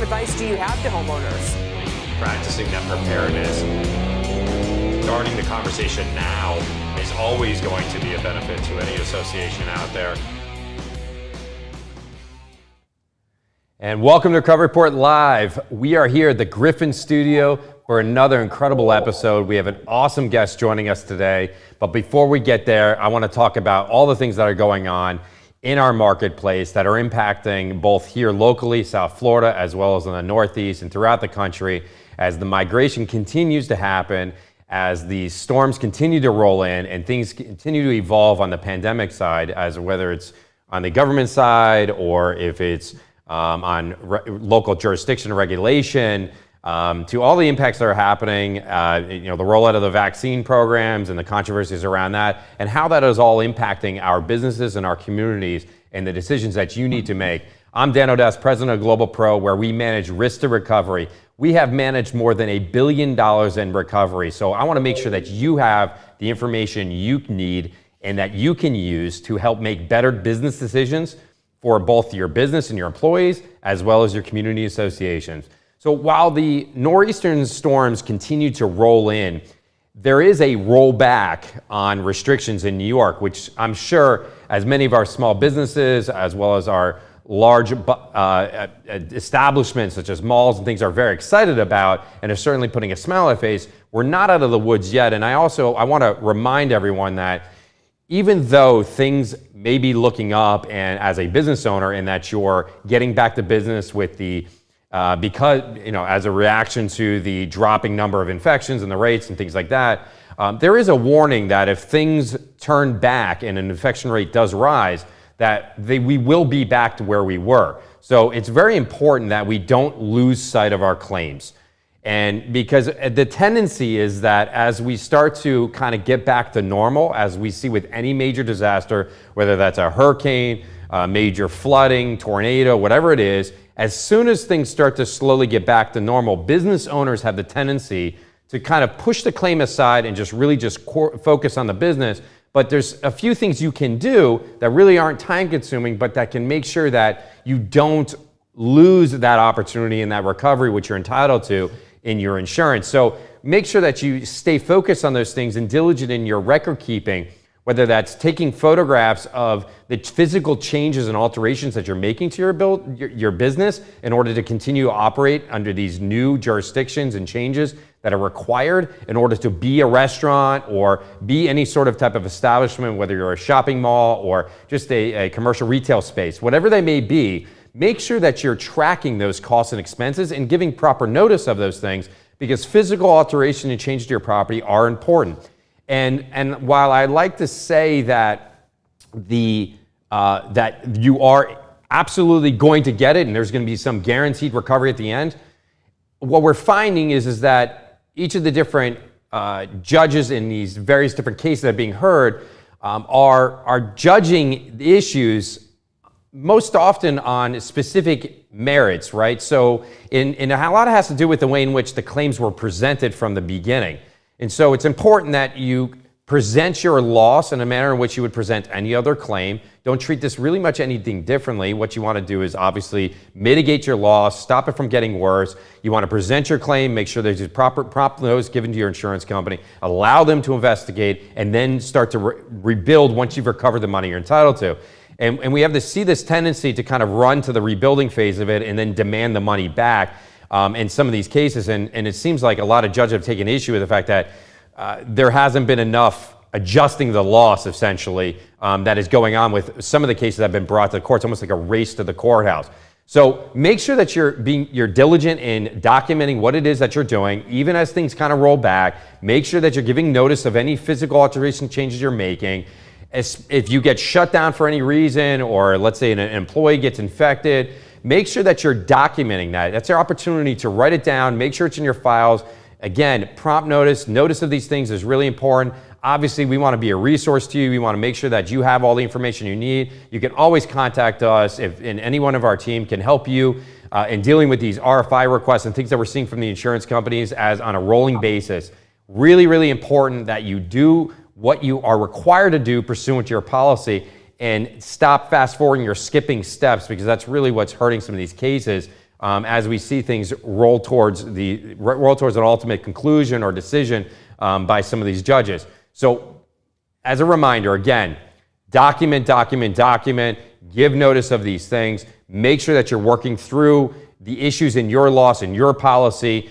advice do you have to homeowners? Practicing that preparedness, starting the conversation now is always going to be a benefit to any association out there. And welcome to Recovery Report Live. We are here at the Griffin Studio for another incredible episode. We have an awesome guest joining us today. But before we get there, I want to talk about all the things that are going on in our marketplace that are impacting both here locally, South Florida, as well as in the Northeast and throughout the country as the migration continues to happen, as the storms continue to roll in and things continue to evolve on the pandemic side, as whether it's on the government side or if it's on local jurisdiction regulation, to all the impacts that are happening, the rollout of the vaccine programs and the controversies around that, and how that is all impacting our businesses and our communities and the decisions that you need to make. I'm Dan Odess, president of Global Pro, where we manage risk to recovery. We have managed more than $1 billion in recovery. So I want to make sure that you have the information you need and that you can use to help make better business decisions for both your business and your employees, as well as your community associations. So while the nor'eastern storms continue to roll in, there is a rollback on restrictions in New York, which I'm sure as many of our small businesses, as well as our large establishments such as malls and things are very excited about and are certainly putting a smile on their face. We're not out of the woods yet. And I want to remind everyone that even though things may be looking up, and as a business owner, in that you're getting back to business with the because as a reaction to the dropping number of infections and the rates and things like that, there is a warning that if things turn back and an infection rate does rise, that we will be back to where we were. So it's very important that we don't lose sight of our claims. And because the tendency is that as we start to kind of get back to normal, as we see with any major disaster, whether that's a hurricane, major flooding, tornado, whatever it is, as soon as things start to slowly get back to normal, business owners have the tendency to kind of push the claim aside and just really focus on the business. But there's a few things you can do that really aren't time consuming, but that can make sure that you don't lose that opportunity and that recovery, which you're entitled to in your insurance. So make sure that you stay focused on those things and diligent in your record keeping, whether that's taking photographs of the physical changes and alterations that you're making to your business in order to continue to operate under these new jurisdictions and changes that are required in order to be a restaurant or be any sort of type of establishment, whether you're a shopping mall or just a commercial retail space, whatever they may be. Make sure that you're tracking those costs and expenses and giving proper notice of those things, because physical alteration and change to your property are important. And while I like to say that that you are absolutely going to get it and there's going to be some guaranteed recovery at the end, what we're finding is that each of the different judges in these various different cases that are being heard are judging the issues most often on specific merits, right? So in a lot has to do with the way in which the claims were presented from the beginning. And so it's important that you present your loss in a manner in which you would present any other claim. Don't treat this really much anything differently. What you want to do is obviously mitigate your loss, stop it from getting worse. You want to present your claim, make sure there's a proper notice given to your insurance company, allow them to investigate, and then start to rebuild once you've recovered the money you're entitled to. And we have to see this tendency to kind of run to the rebuilding phase of it and then demand the money back in some of these cases. And it seems like a lot of judges have taken issue with the fact that there hasn't been enough adjusting the loss, essentially, that is going on with some of the cases that have been brought to the courts, almost like a race to the courthouse. So make sure that you're diligent in documenting what it is that you're doing, even as things kind of roll back. Make sure that you're giving notice of any physical alteration changes you're making. If you get shut down for any reason, or let's say an employee gets infected, make sure that you're documenting that. That's your opportunity to write it down, make sure it's in your files. Again, prompt notice of these things is really important. Obviously, we want to be a resource to you. We want to make sure that you have all the information you need. You can always contact us and any one of our team can help you in dealing with these RFI requests and things that we're seeing from the insurance companies as on a rolling basis. Really, really important that you do what you are required to do pursuant to your policy and stop fast forwarding or skipping steps, because that's really what's hurting some of these cases as we see things roll towards an ultimate conclusion or decision by some of these judges. So as a reminder, again, document, give notice of these things, make sure that you're working through the issues in your loss and your policy.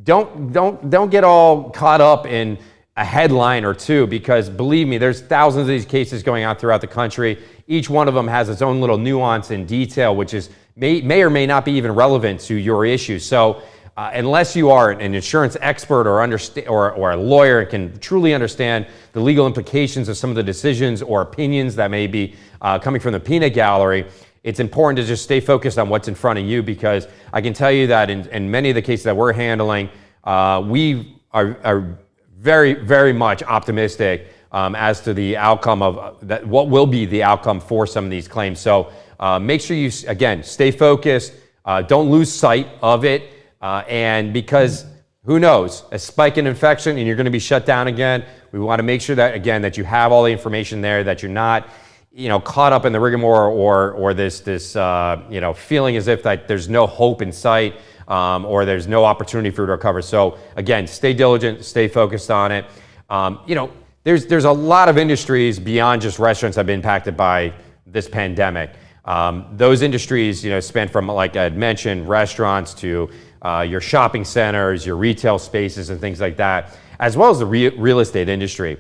Don't get all caught up in a headline or two, because believe me, there's thousands of these cases going on throughout the country. Each one of them has its own little nuance and detail, which may or may not be even relevant to your issue. So unless you are an insurance expert or a lawyer and can truly understand the legal implications of some of the decisions or opinions that may be coming from the peanut gallery, it's important to just stay focused on what's in front of you, because I can tell you that in many of the cases that we're handling, we are very, very much optimistic as to the outcome of that, what will be the outcome for some of these claims. So make sure you, again, stay focused, don't lose sight of it, and because who knows, a spike in infection and you're going to be shut down again. We want to make sure that, again, that you have all the information there, that you're not, caught up in the rigmarole or this feeling as if that there's no hope in sight, or there's no opportunity for you to recover. So again, stay diligent, stay focused on it. There's a lot of industries beyond just restaurants that have been impacted by this pandemic. Those industries, span from, like I had mentioned, restaurants to your shopping centers, your retail spaces, and things like that, as well as the real estate industry.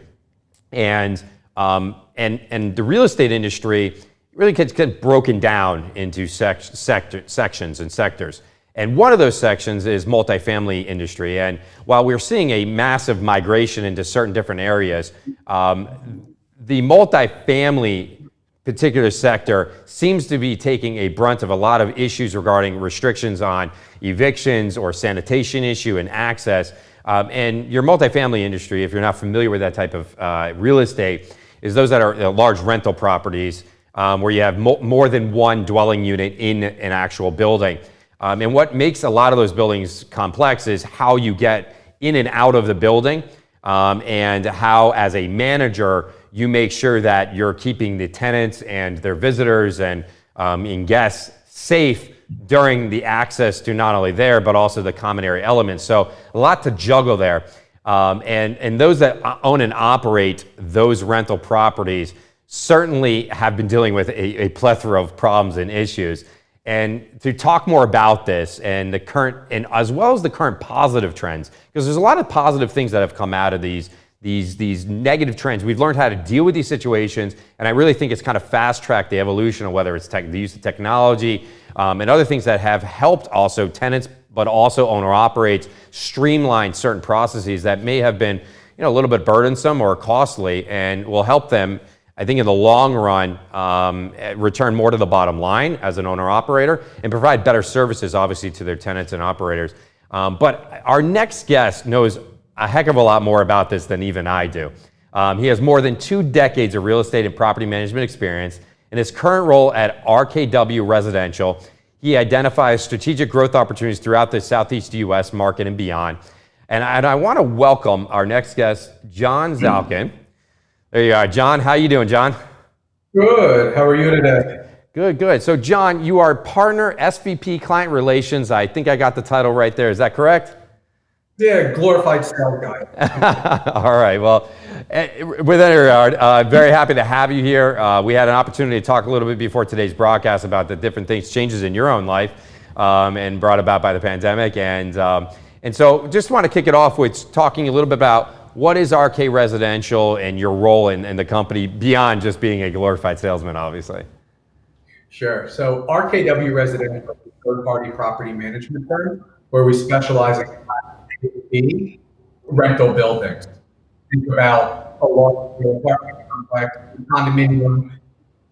And the real estate industry really gets broken down into sections and sectors. And one of those sections is multifamily industry. And while we're seeing a massive migration into certain different areas, the multifamily particular sector seems to be taking a brunt of a lot of issues regarding restrictions on evictions or sanitation issue and access. And your multifamily industry, if you're not familiar with that type of real estate, is those that are large rental properties where you have more than one dwelling unit in an actual building. And what makes a lot of those buildings complex is how you get in and out of the building, and how, as a manager, you make sure that you're keeping the tenants and their visitors and guests safe during the access to not only there, but also the common area elements. So a lot to juggle there. And those that own and operate those rental properties certainly have been dealing with a plethora of problems and issues. And to talk more about this and the current, and as well as the current positive trends, because there's a lot of positive things that have come out of these negative trends. We've learned how to deal with these situations, and I really think it's kind of fast-tracked the evolution of whether it's the use of technology and other things that have helped also tenants, but also owner-operates, streamline certain processes that may have been a little bit burdensome or costly, and will help them, I think, in the long run, return more to the bottom line as an owner-operator and provide better services, obviously, to their tenants and operators. But our next guest knows a heck of a lot more about this than even I do. He has more than 2 decades of real estate and property management experience. In his current role at RKW Residential, he identifies strategic growth opportunities throughout the Southeast U.S. market and beyond. And I want to welcome our next guest, John Zalkin. There you are, John. How you doing, John? Good. How are you today? Good. So, John, you are Partner-SVP Client Relations. I think I got the title right there. Is that correct? Yeah, glorified sales guy. All right. Well, with that regard, very happy to have you here. We had an opportunity to talk a little bit before today's broadcast about the different things, changes in your own life, and brought about by the pandemic. And so just want to kick it off with talking a little bit about what is RK Residential and your role in the company beyond just being a glorified salesman, obviously. Sure. So RKW Residential is a third-party property management firm where we specialize in rental buildings. Think about a large apartment complex, condominium,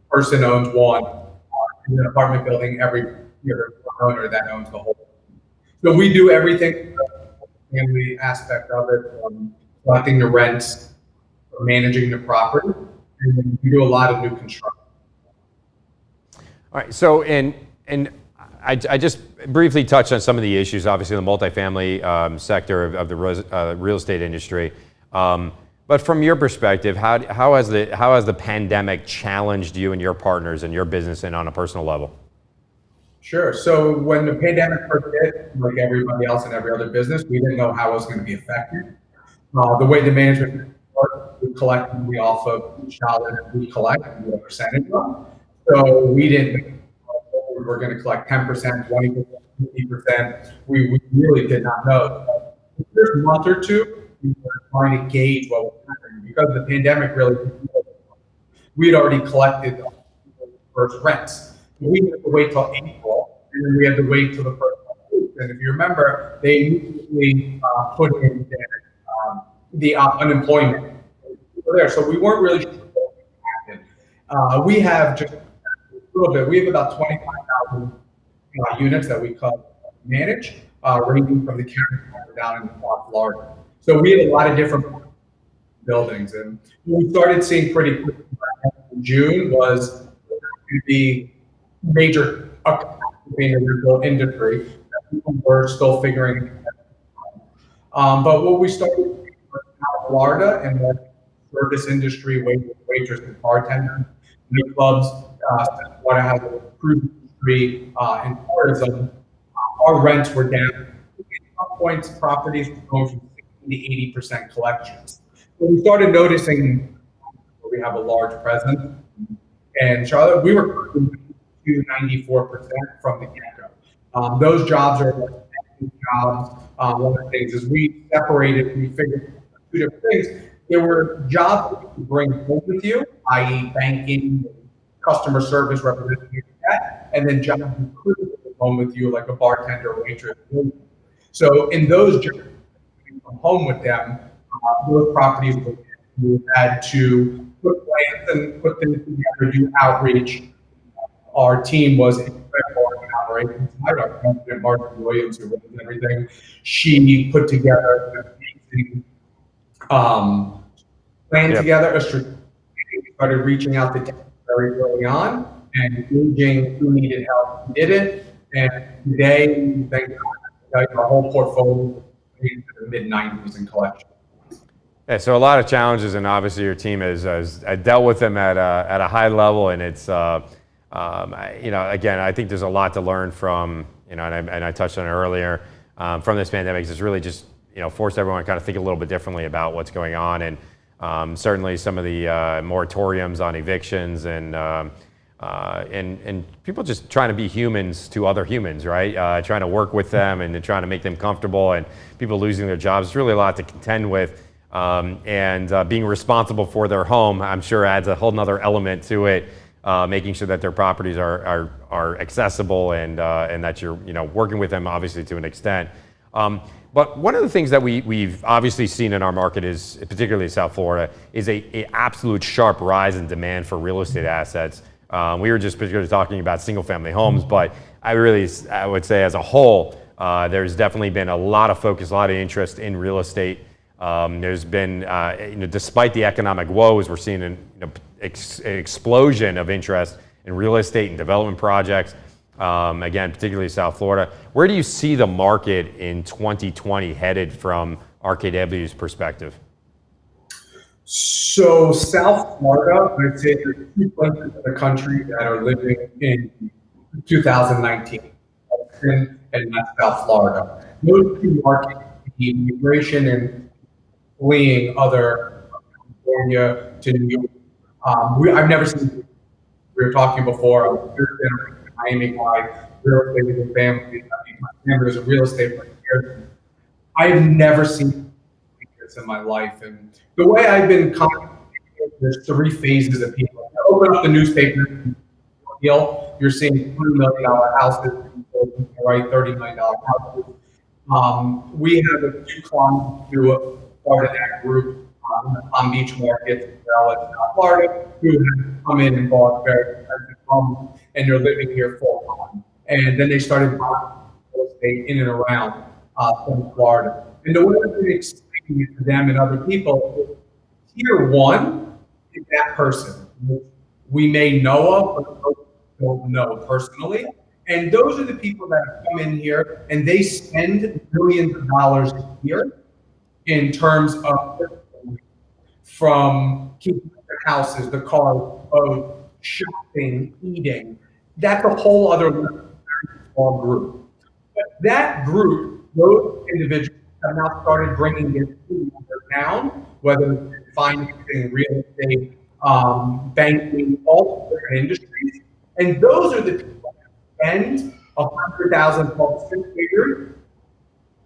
person owns one. In an apartment building, every owner that owns the whole. So we do everything, the family aspect of it, from collecting the rents, managing the property, and then we do a lot of new construction. All right. So, and I just briefly touched on some of the issues, obviously, in the multifamily sector of the real estate industry. But from your perspective, how has the pandemic challenged you and your partners and your business and on a personal level? Sure. So when the pandemic first hit, like everybody else in every other business, we didn't know how it was going to be affected. The way the management worked, we collect money off of each dollar that we collect, and we a percentage of. So we didn't know if we were going to collect 10%, 20%, 50%. We really did not know. The first month or two, we were trying to gauge what was happening because the pandemic really, we had already collected the first rents. We had to wait till April, and then we had to wait till the first month. And if you remember, they immediately put in the unemployment there. So we weren't really sure what would happen. We have just a little bit. We have about 25,000 units that we manage, ranging from the county down in South Florida. So we have a lot of different buildings, and what we started seeing pretty quickly in June was the major in the rental industry that people were still figuring out. But what we started in South Florida and the service industry, waiters and bartenders, nightclubs, Florida has a cruise industry and tourism. Our rents were down. At some points, properties were going from 60 to 80% collections. So we started noticing we have a large presence. And Charlotte, we were to 94% from the get-go. Those jobs are jobs. One of the things is we separated, we figured two different things. There were jobs that you could bring home with you, i.e. banking, customer service representative, and then jobs you could bring home with you, like a bartender or waitress. So in those jobs, come home with them, those properties we had to put plans and put them together, do outreach. Our team was incredible in operations. Our president, Martin Williams, who runs everything, she put together an amazing plan together. Started reaching out to tenants very early on and engaging who needed help, who did it. And today, thank God, our whole portfolio is into the mid-90s in collection. Yeah, so a lot of challenges, and obviously your team has dealt with them at a high level, and it's again, I think there's a lot to learn from, and I touched on it earlier, from this pandemic. It's really just forced everyone to kind of think a little bit differently about what's going on, and certainly some of the moratoriums on evictions and people just trying to be humans to other humans, right? Trying to work with them and trying to make them comfortable, and people losing their jobs. It's really a lot to contend with. And being responsible for their home, I'm sure adds a whole nother element to it, making sure that their properties are accessible and that you're working with them obviously to an extent. But one of the things that we've obviously seen in our market is, particularly South Florida, is a absolute sharp rise in demand for real estate assets. We were just particularly talking about single family homes, but I would say as a whole, there's definitely been a lot of focus, a lot of interest in real estate. There's been, despite the economic woes, we're seeing an explosion of interest in real estate and development projects. Again, particularly South Florida. Where do you see the market in 2020 headed from RKW's perspective? So South Florida, I'd say there's two places in the country that are living in 2019, and that's South Florida. Those two markets, the immigration and fleeing other California to New York. I've never seen. We were talking before. I was in Miami by real estate with a family. My family was a real estate player. I've never seen this in my life, and the way I've been there's three phases of people. Open up the newspaper, you're seeing $3 million houses, right? $30 million houses. We have a few clients who are part of that group in the Palm Beach market, as well as South Florida, who have come in and bought very expensive homes, and they're living here full time. And then they started buying real estate in and around South Florida. And the way I've been explaining it to them and other people, tier one is that person we may know of, but don't know personally. And those are the people that have come in here and they spend millions of dollars a year in terms of from keeping the houses, the cars, boat, shopping, eating. That's a whole other level. small group. But that group, those individuals have now started bringing their team down, whether it's financing, real estate, banking, all different industries. And those are the people that spend 100,000 plus figures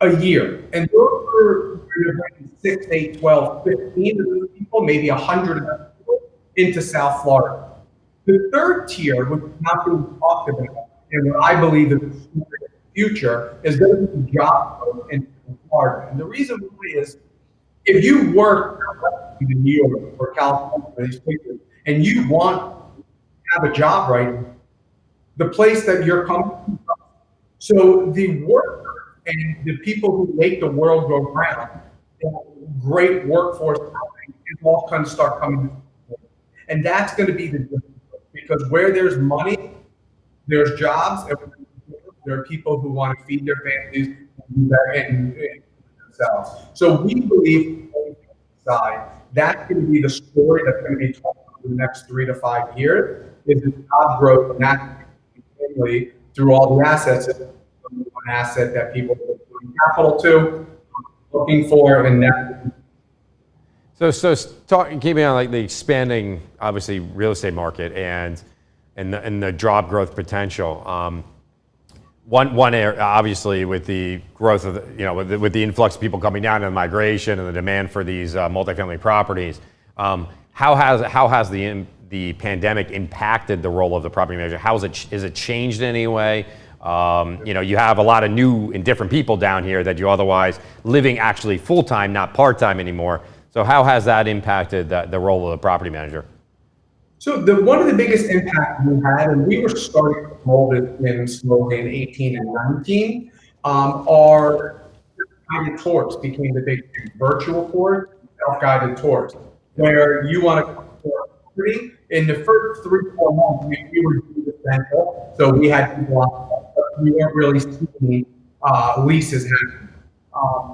a year. And those are 6, 8, 12, 15 of those people, maybe 100 of those people into South Florida. The third tier, which is not being talked about, and what I believe is the future, is going to be job growth in Florida. And the reason why is if you work in New York or California, these places, and you want to have a job right, the place that you're coming from. So the workers and the people who make the world go round, great workforce housing, is all going to start coming. And that's going to be the difference, because where there's money, there's jobs, and there are people who want to feed their families and themselves. So we believe that's going to be the story that's going to be told in the next 3 to 5 years, is the job growth, and that's continually through all the assets. One asset that people are putting capital to, looking for, and that. Keeping on like the expanding, obviously, real estate market and the job growth potential. One area, obviously, with the growth of with the influx of people coming down and the migration and the demand for these multifamily properties, how has the pandemic impacted the role of the property manager? Is it changed in any way? You have a lot of new and different people down here that you otherwise living actually full-time, not part-time anymore. So how has that impacted the role of the property manager? So one of the biggest impacts we had, and we were starting to roll this in slowly in 18 and 19, our guided tours became the big thing. Virtual tours, self-guided tours, where you want to come to our property. In the first 3-4 months, we were doing residential, so we had people on, but we weren't really seeing leases happening.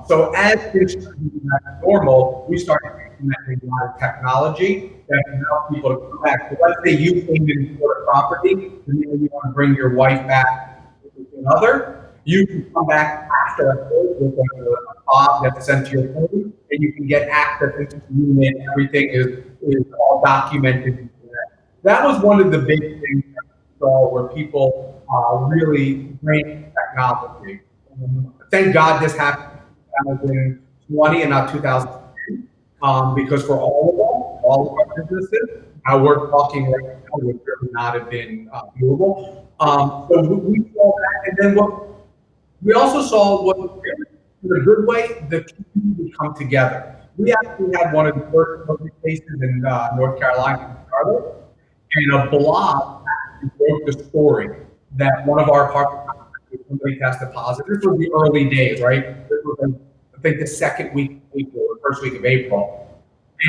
So as things became normal, we started implementing a lot of technology that allows people to come back. So let's say you came in for a property, and then you want to bring your wife back with another. You can come back after a with a fob that's sent to your phone, and you can get access into the unit. Everything is all documented. That was one of the big things that we saw, where people really bring technology. Thank God this happened in 2020 and not 2010, because for all of our businesses, how we're talking right now would really not have been doable. So we saw that, and then we also saw what, in a good way, the community come together. We actually had one of the first COVID cases in North Carolina, Charlotte, and a blog actually wrote the story that one of our partners, somebody tested positive. This was the early days, right? This was, I think, the second week of April, or first week of April.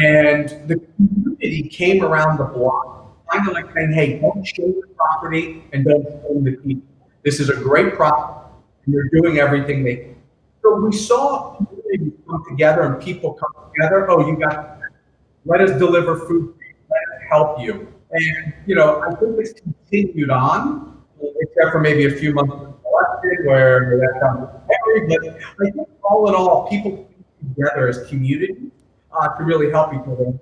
And the community came around the block, kind of like saying, hey, don't show the property and don't show the people. This is a great property, and you're doing everything they can. So we saw community come together and people come together. Oh, you got, let us deliver food, let us help you. And, I think it's continued on, except for maybe a few months of election where that comes every, but I think all in all, people come together as community to really help each other.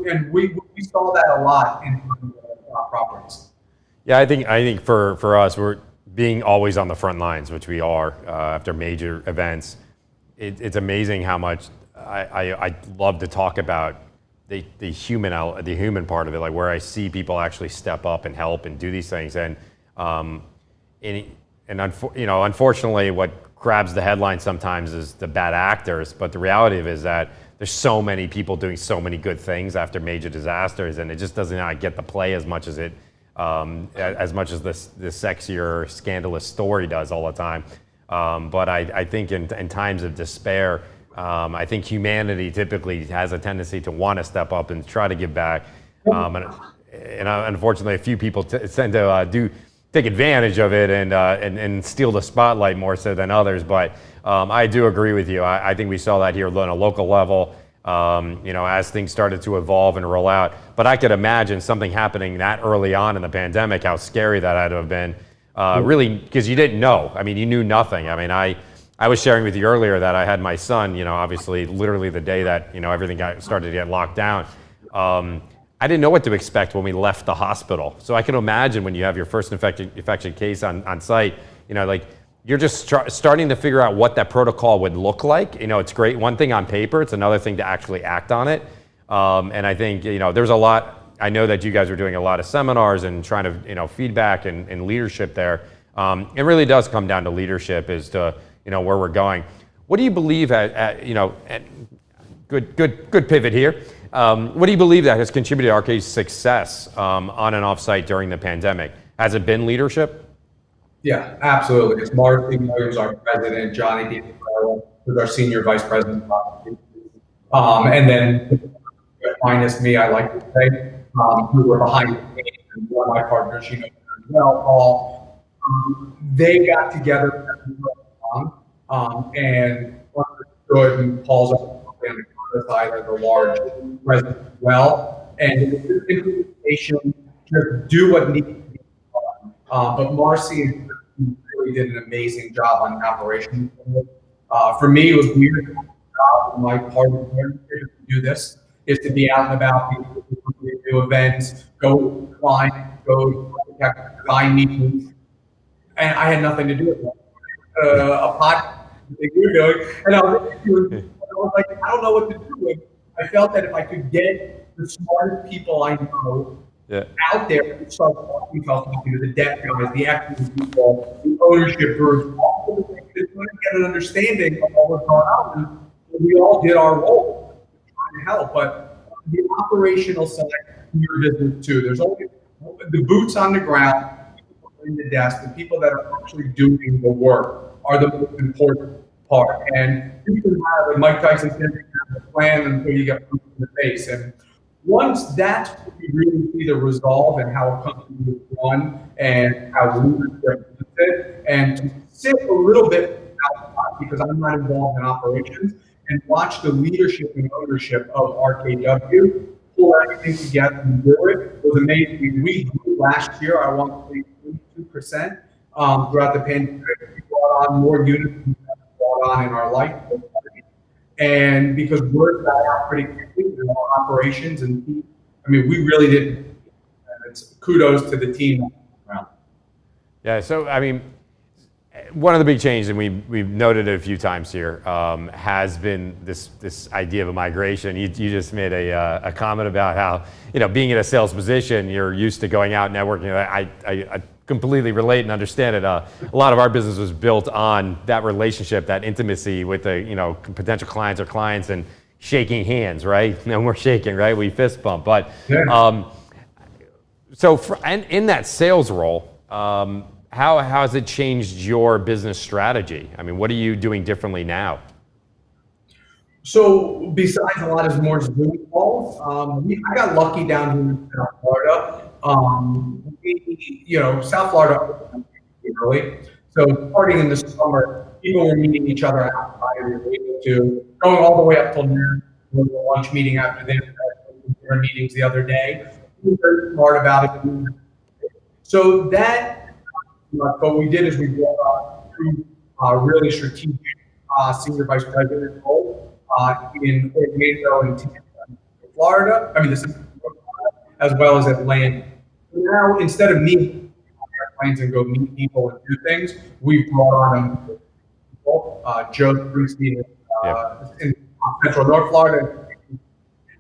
And we saw that a lot in properties. Yeah, I think for us, we're being always on the front lines, which we are after major events. It's amazing how much I love to talk about the human part of it, like where I see people actually step up and help and do these things. And unfortunately, what grabs the headline sometimes is the bad actors. But the reality of it is that there's so many people doing so many good things after major disasters, and it just does not get the play as much as this sexier, scandalous story does all the time. But I think in times of despair, I think humanity typically has a tendency to want to step up and try to give back. And unfortunately, a few people tend to take advantage of it and steal the spotlight more so than others. But I do agree with you. I think we saw that here on a local level, as things started to evolve and roll out. But I could imagine something happening that early on in the pandemic, how scary that had to have been. really, because you didn't know. I mean, you knew nothing. I mean, I was sharing with you earlier that I had my son, obviously literally the day that, everything started to get locked down. I didn't know what to expect when we left the hospital. So I can imagine when you have your first infection case on site, like you're just starting to figure out what that protocol would look like. It's great, one thing on paper, it's another thing to actually act on it. And I think, there's a lot. I know that you guys are doing a lot of seminars and trying to, feedback and leadership there. It really does come down to leadership as to, where we're going. What do you believe good pivot here. What do you believe that has contributed to RK's success on and off site during the pandemic? Has it been leadership? Yeah, absolutely. It's Marcy Williams, our president, Johnny DiCarlo, who's our senior vice president. And then minus me, I like to say, who were behind the scenes, and one of my partners, as well, Paul. They got together and understood, and Paul's on the side as a large president as well. And implementation, just do what needs to be done. But Marcy really did an amazing job on operations. For me, it was weird. My part of the to do this is to be out and about, do events, go to clients, go to design meetings, and I had nothing to do with it. A podcast that you're doing, and I was like, I don't know what to do. And I felt that if I could get the smartest people I know out there and start talking to the debt guys, the equity people, the ownership groups, all of the things to get an understanding of what was going on. And we all did our role trying to help, but the operational side of your business too. There's always the boots on the ground, people in the desk, the people that are actually doing the work are the most important part. And you can have, like Mike Tyson said, a plan until you get put in the face. And once that's what you really see the resolve and how a company is run and how leadership is it, and to sit a little bit outside because I'm not involved in operations and watch the leadership and ownership of RKW pull everything together and do it was amazing. We grew last year, I want to say 22% throughout the pandemic. We brought on more units than we brought on in our life. And because word got out pretty quickly in our operations and we really didn't. And it's kudos to the team. Yeah, so one of the big changes, and we've noted it a few times here, has been this idea of a migration. You just made a comment about how, being in a sales position, you're used to going out networking. I completely relate and understand it. A lot of our business was built on that relationship, that intimacy with the potential clients or clients and shaking hands, right? And we're shaking, right? We fist bump. But in that sales role, how has it changed your business strategy? What are you doing differently now? So besides a lot of more Zoom calls, I got lucky down here in South Florida. South Florida early. So starting in the summer, people were meeting each other outside of to going all the way up till noon. We had a lunch meeting after this, dinner meetings the other day. We were very smart about it. So that, what we did is we brought on two really strategic senior vice president roles in Orlando and Tampa, Florida. As well as Atlanta. So now, instead of me airplanes and go meet people and do things, we've brought on people. Joe Springsteen in Central North Florida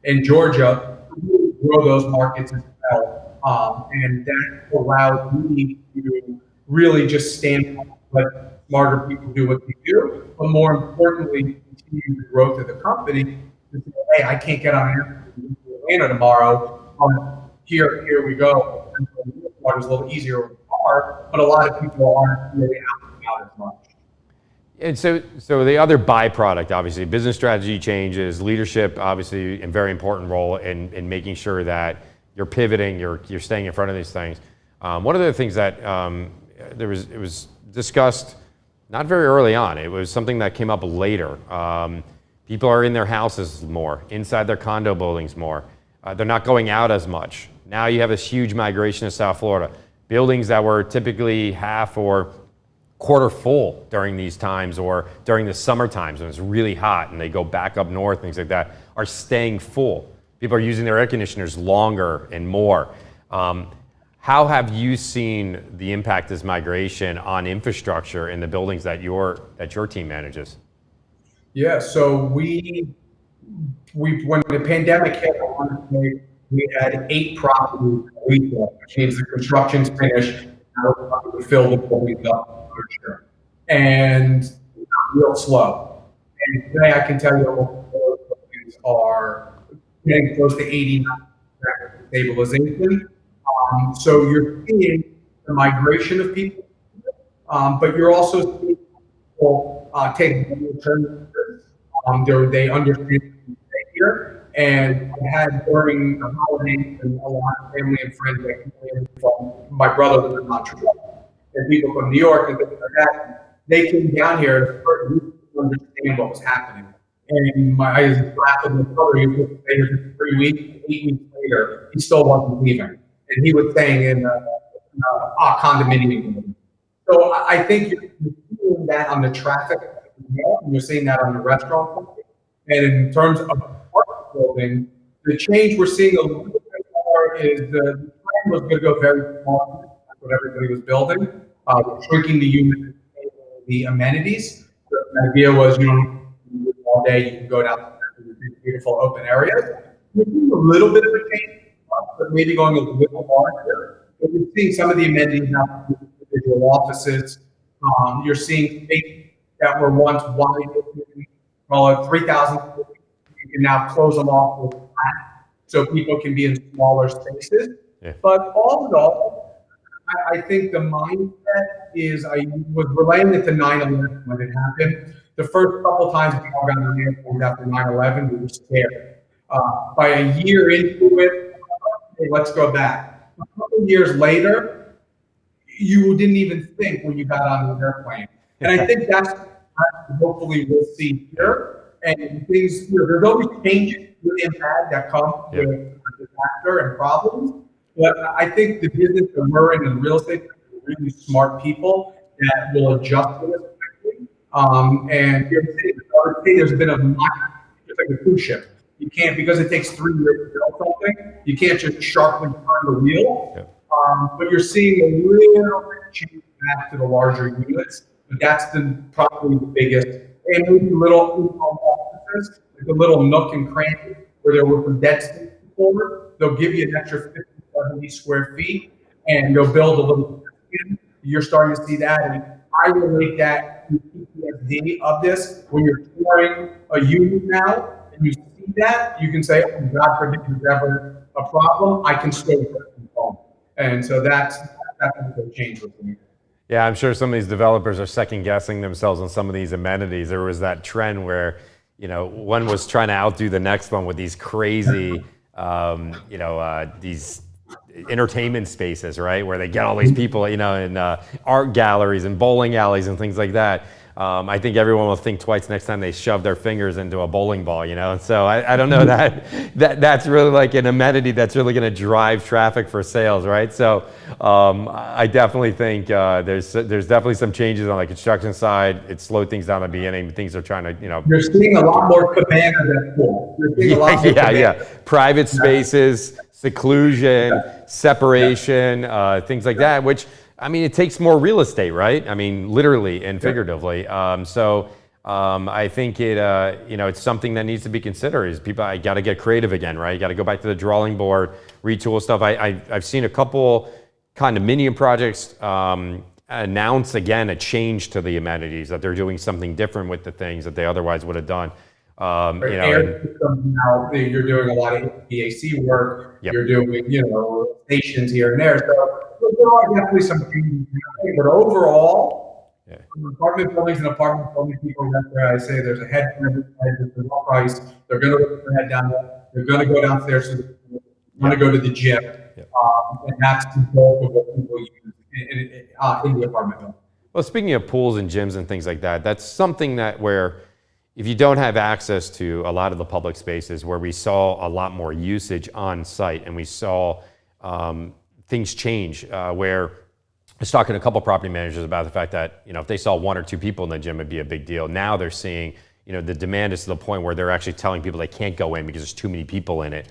and Georgia to grow those markets as well. And that allows me to really just stand up, let smarter people do what they do, but more importantly, continue the growth of the company. To say, hey, I can't get on an airplane to Atlanta tomorrow. Here we go. It's a little easier with the car, but a lot of people aren't really out as much. And so the other byproduct, obviously, business strategy changes, leadership, obviously, a very important role in making sure that you're pivoting, you're staying in front of these things. One of the things that it was discussed not very early on. It was something that came up later. People are in their houses more, inside their condo buildings more. They're not going out as much. Now you have this huge migration to South Florida. buildings that were typically half or quarter full during these times, or during the summer times when it's really hot and they go back up north, things like that, are staying full. People are using their air conditioners longer and more. How have you seen the impact of this migration on infrastructure in the buildings that your team manages? Yeah, so we when the pandemic hit, honestly, we had 8 properties a week, which means the construction's finished. Now we're trying to fill the buildings up for sure, and real slow. And today, I can tell you, all the buildings are getting close to 80% stabilization. So you're seeing the migration of people, but you're also seeing people take long-term visits. They understand to stay here, and I had during the holidays and a lot of family and friends that came in from my brother was in Montreal, and people from New York and things like that. They came down here to understand what was happening. And I was laughing with my brother. He was there for 3 weeks, 8 weeks later, he still wasn't leaving. And he was staying in a condominium. So I think you're seeing that on the traffic, and you're seeing that on the restaurant side. And in terms of apartment building, the change we're seeing a little bit more is the trend was going to go very small. That's what everybody was building, shrinking the unit, the amenities. The idea was, all day you can go down to these beautiful open areas. We're seeing a little bit of a change, but maybe going a little larger. But you're seeing some of the amenities now, individual offices. You're seeing spaces that were once wide open, well, 3,000. You can now close them off with flat, so people can be in smaller spaces. Yeah. But all in all, I think the mindset is, I was relaying it to 9/11 when it happened. The first couple of times we all got on airplanes after 9/11, we were scared. By a year into it, hey, let's go back. A couple of years later, you didn't even think when you got on an airplane. And I think that's hopefully we'll see here. And things, there's always changes, good and bad, that come with disaster and problems. But I think the business that we're in and real estate are really smart people that will adjust to this quickly. And here in the city, there's been it's like a cruise ship. You can't, because it takes 3 years to build something, you can't just sharply turn the wheel. Yeah. But you're seeing a real change back to the larger units. But that's probably the biggest. And maybe little in-home offices, like a little nook and cranny where there were some dead space before. They'll give you an extra 50, 70 square feet, and they'll build a little. You're starting to see that, and I relate that to PTSD of this. When you're touring a unit now, and you see that, you can say, oh, God forbid there's ever a problem, I can still work from home. And so that's the change with me. Yeah, I'm sure some of these developers are second guessing themselves on some of these amenities. There was that trend where, one was trying to outdo the next one with these crazy, these entertainment spaces, right? Where they get all these people, in art galleries and bowling alleys and things like that. I think everyone will think twice next time they shove their fingers into a bowling ball, And so I don't know that's really like an amenity that's really going to drive traffic for sales, right? So I definitely think there's definitely some changes on the construction side. It slowed things down in the beginning. Things are trying to, You're seeing a lot more cabanas at pool. You're seeing a lot more cabanas. Private spaces, seclusion, separation, things like that, which, it takes more real estate, right? Literally and figuratively. I think it's something that needs to be considered. Is people, I got to get creative again, right? You got to go back to the drawing board, retool stuff. I've seen a couple condominium projects announce again a change to the amenities, that they're doing something different with the things that they otherwise would have done. Air systems now, you're doing a lot of HVAC work. Yep. You're doing, stations here and there. So there are definitely some changes, but overall, apartment buildings and apartment building people, that's where I say there's a head for every price, there's a low price. They're going to look their head down there. They're going to go downstairs. They're going to go to the gym. And that's the bulk of what people use in the apartment building. Well, speaking of pools and gyms and things like that, that's something that where if you don't have access to a lot of the public spaces where we saw a lot more usage on site, and we saw things change. Where I was talking to a couple property managers about the fact that, you know, if they saw 1 or 2 people in the gym, it'd be a big deal. Now they're seeing, you know, the demand is to the point where they're actually telling people they can't go in because there's too many people in it,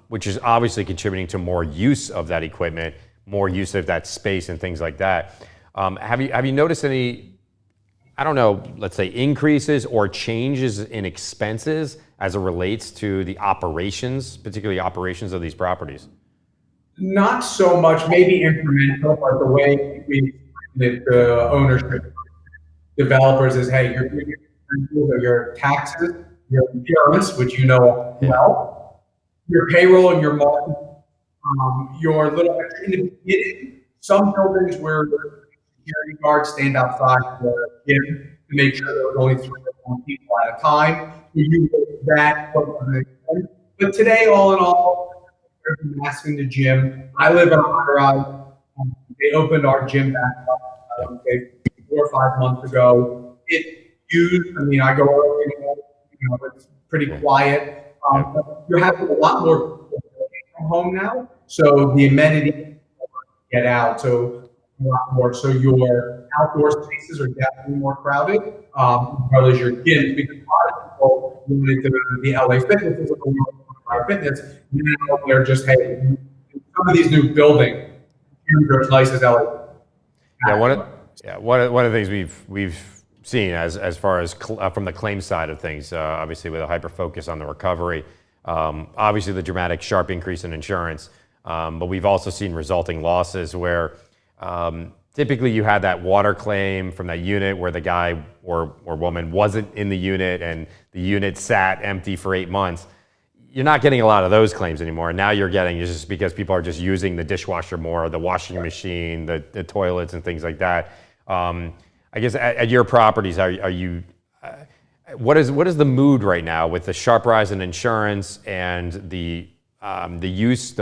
which is obviously contributing to more use of that equipment, more use of that space and things like that. Have you noticed any, I don't know, let's say increases or changes in expenses as it relates to the operations, particularly operations of these properties? Not so much, maybe incremental, but the way we the ownership developers is, hey, your taxes, your insurance, which you know well, your payroll and your marketing, your little extra in the beginning. Some buildings where security guards stand outside the gym to make sure there was only 3 or 4 people at a time. You use that, but today, all in all, there's a mask in the gym. I live in a high-rise. They opened our gym back up 4 or 5 months ago. It used. I mean, I go early, you know, it's pretty quiet. You're having a lot more people from home now, so the amenities get out. So a lot more. So your outdoor spaces are definitely more crowded, as well as your gyms, because a lot of people wanted to the LA Fitness is our fitness. Now they're just, hey, some of these new buildings, gyms are as nice as LA. One of the things we've seen as far as from the claim side of things, obviously with a hyper focus on the recovery, obviously the dramatic sharp increase in insurance, but we've also seen resulting losses where typically you had that water claim from that unit where the guy or woman wasn't in the unit and the unit sat empty for 8 months. You're not getting a lot of those claims anymore. Now you're getting just because people are just using the dishwasher more, the washing machine, the toilets and things like that. I guess at your properties, are you? What is the mood right now with the sharp rise in insurance and the use?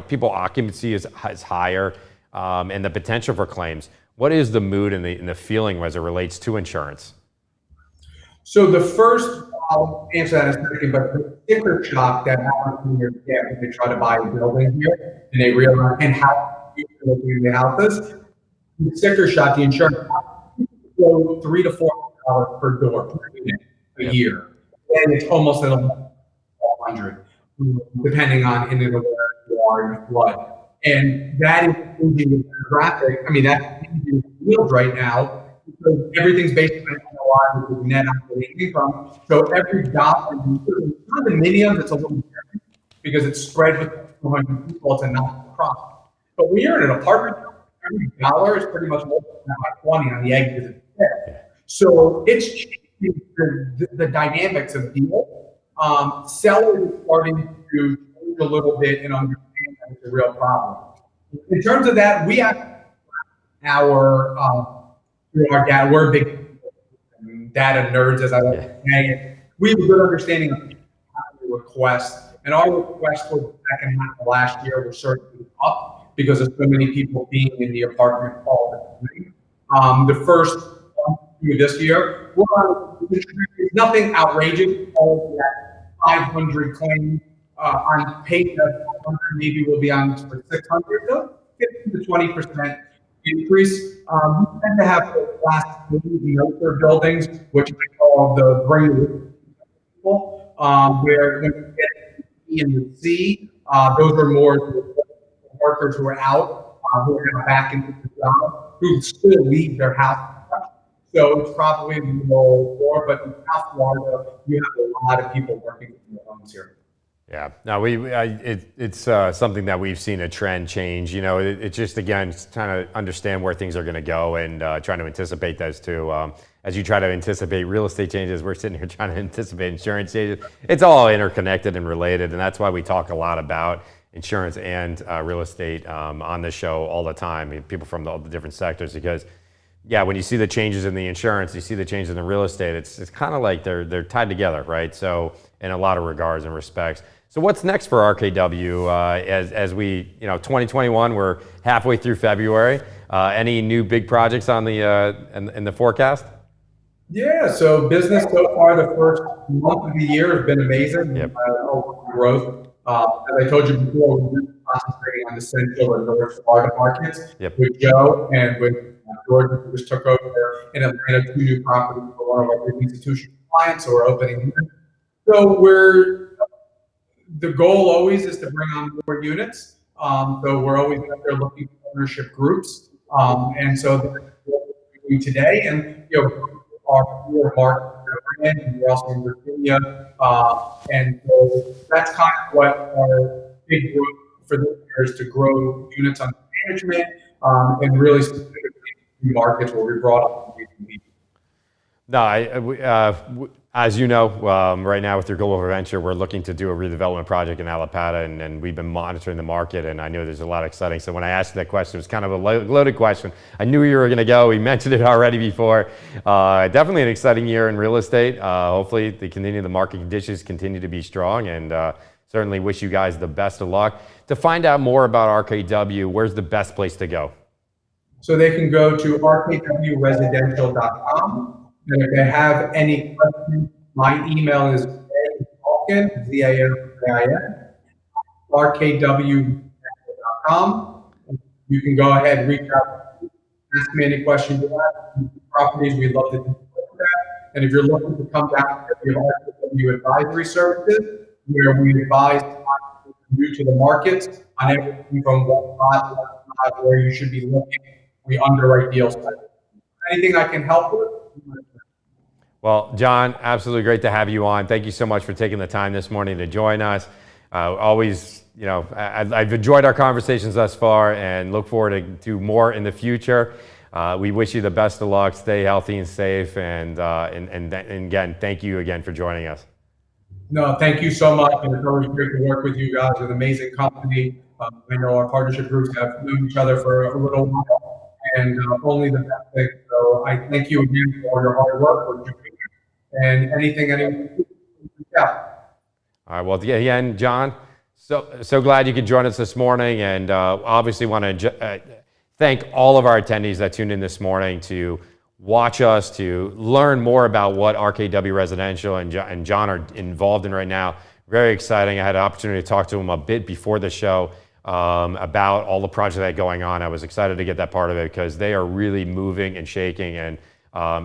People occupancy is higher, and the potential for claims. What is the mood and the feeling as it relates to insurance? So the first, I'll answer that in a second, but the sticker shock that happens when they try to buy a building here and they realize and how people in the houses, the sticker shock, the insurance go $300 to $400 per door per unit a year, and it's almost at $100, depending on in and where you are in flood. And that is changing the demographic. I mean, that's changing the field right now because everything's based on NOI, which is net operating income. So every dollar, condominiums, it's a little different because it's spread with 200 people. It's a not-for-profit. But when you're in an apartment, every dollar is pretty much multiplied by 20 on the exit. So it's changing the dynamics of deal. Sellers are starting to change a little bit and understand that it's a real problem. In terms of that, we have our data. We're big data nerds, as I like to say. We have a good understanding of the requests, and our requests for the second half of last year were certainly up because of so many people being in the apartment all the time. The first this year, nothing outrageous. All that 500 claims on pace, 500 maybe will be on for 600. So 15 to 20% increase. We tend to have the last mediocre buildings, which we call the bring people, where when you get E and the C, those are more the workers who are out, who are back into the job, who still leave their house. So it's probably more, but in South Florida, you have a lot of people working from the homes here. Yeah, no, it's something that we've seen a trend change. It's just, again, trying to understand where things are going to go and trying to anticipate those too. As you try to anticipate real estate changes, we're sitting here trying to anticipate insurance changes. It's all interconnected and related, and that's why we talk a lot about insurance and real estate on this show all the time. People from all the different sectors, because when you see the changes in the insurance, you see the changes in the real estate. It's kind of like they're tied together, right? So in a lot of regards and respects. So what's next for RKW as we, 2021, we're halfway through February. Any new big projects on the in the forecast? Yeah, so business so far, the first month of the year has been amazing. Growth. As I told you before, we concentrating on the central and north Florida markets. Yep. With Joe and with George, who just took over in Atlanta, 2 new properties for one of our big institutional clients who are opening. So the goal always is to bring on more units. So we're always out there looking for ownership groups. And so that's what we're doing today. And, our core market that we're in, and we're also in Virginia. And so that's kind of what our big growth for this year is, to grow units under management, and really specifically markets where we brought up the No, as you know, right now with your global venture, we're looking to do a redevelopment project in Alapata, and we've been monitoring the market, and I know there's a lot of exciting. So when I asked you that question, it was kind of a loaded question. I knew you were going to go. We mentioned it already before. Definitely an exciting year in real estate. Hopefully, the market conditions continue to be strong, and certainly wish you guys the best of luck. To find out more about RKW, where's the best place to go? So they can go to rkwresidential.com. And if they have any questions, my email is Zalkin, Z-A-L-K-I-N, rkwresidential.com. You can go ahead and reach out, ask me any questions you have. Properties, we'd love to do that. And if you're looking to come down, we have RKW advisory services, where we advise new to the markets on everything from what spot, where you should be looking. We underwrite deals. Anything I can help with? Well, John, absolutely great to have you on. Thank you so much for taking the time this morning to join us. Always, I've enjoyed our conversations thus far and look forward to more in the future. We wish you the best of luck. Stay healthy and safe. And again, thank you again for joining us. No, thank you so much. And it's always great to work with you guys. An amazing company. I know our partnership groups have known each other for a little while, and only the best thing. So I thank you again for your hard work. And anything. Yeah. All right. Well, again, John, so glad you could join us this morning, and obviously want to thank all of our attendees that tuned in this morning to watch us, to learn more about what RKW Residential and John are involved in right now. Very exciting. I had an opportunity to talk to him a bit before the show about all the projects that are going on. I was excited to get that part of it because they are really moving and shaking, and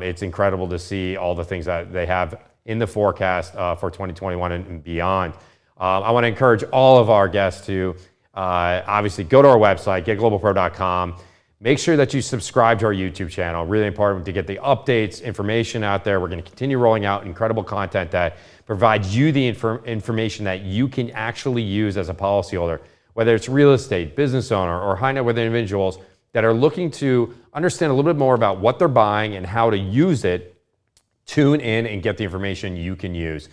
it's incredible to see all the things that they have in the forecast for 2021 and beyond. I want to encourage all of our guests to obviously go to our website, getglobalpro.com. Make sure that you subscribe to our YouTube channel. Really important to get the updates, information out there. We're going to continue rolling out incredible content that provides you the information that you can actually use as a policyholder, whether it's real estate, business owner, or high net worth individuals that are looking to understand a little bit more about what they're buying and how to use it. Tune in and get the information you can use.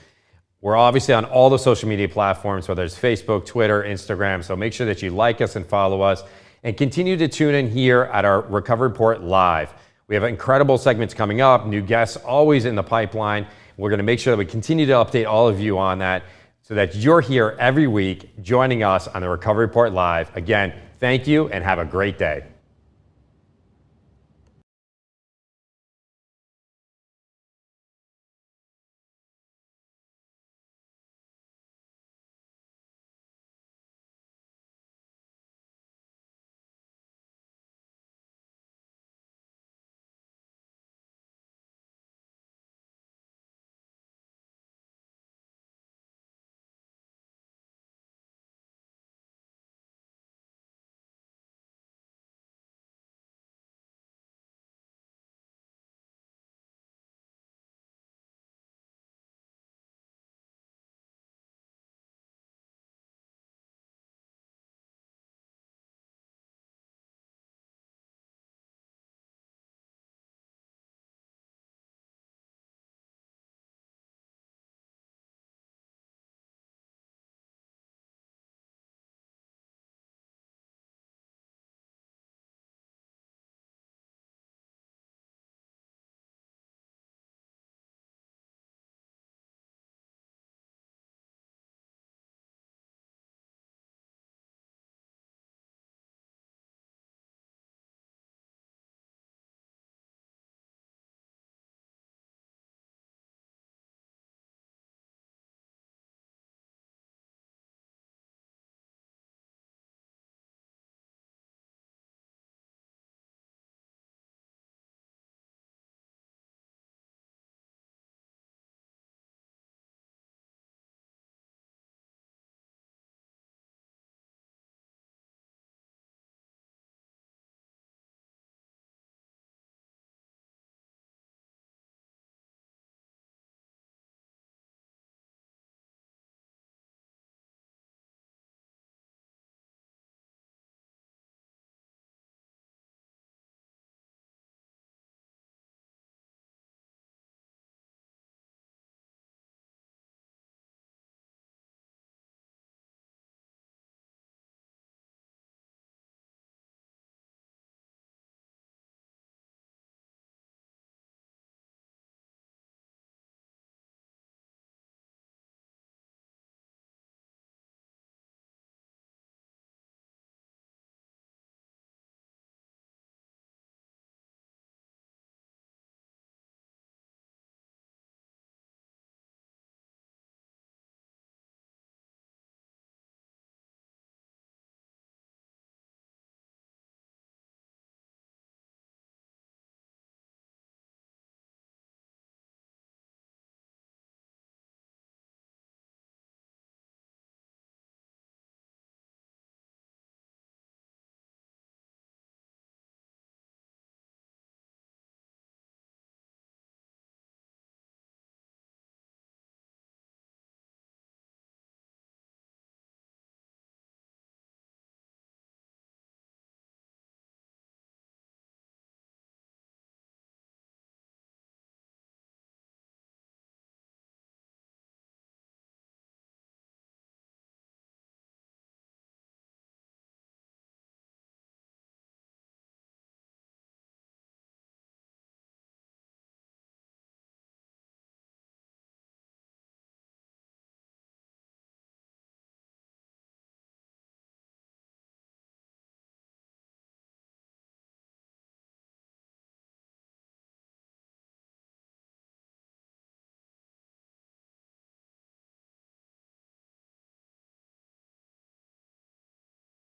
We're obviously on all the social media platforms, whether it's Facebook, Twitter, Instagram. So make sure that you like us and follow us, and continue to tune in here at our Recovery Report Live. We have incredible segments coming up, new guests always in the pipeline. We're going to make sure that we continue to update all of you on that so that you're here every week joining us on the Recovery Report Live. Again, thank you and have a great day.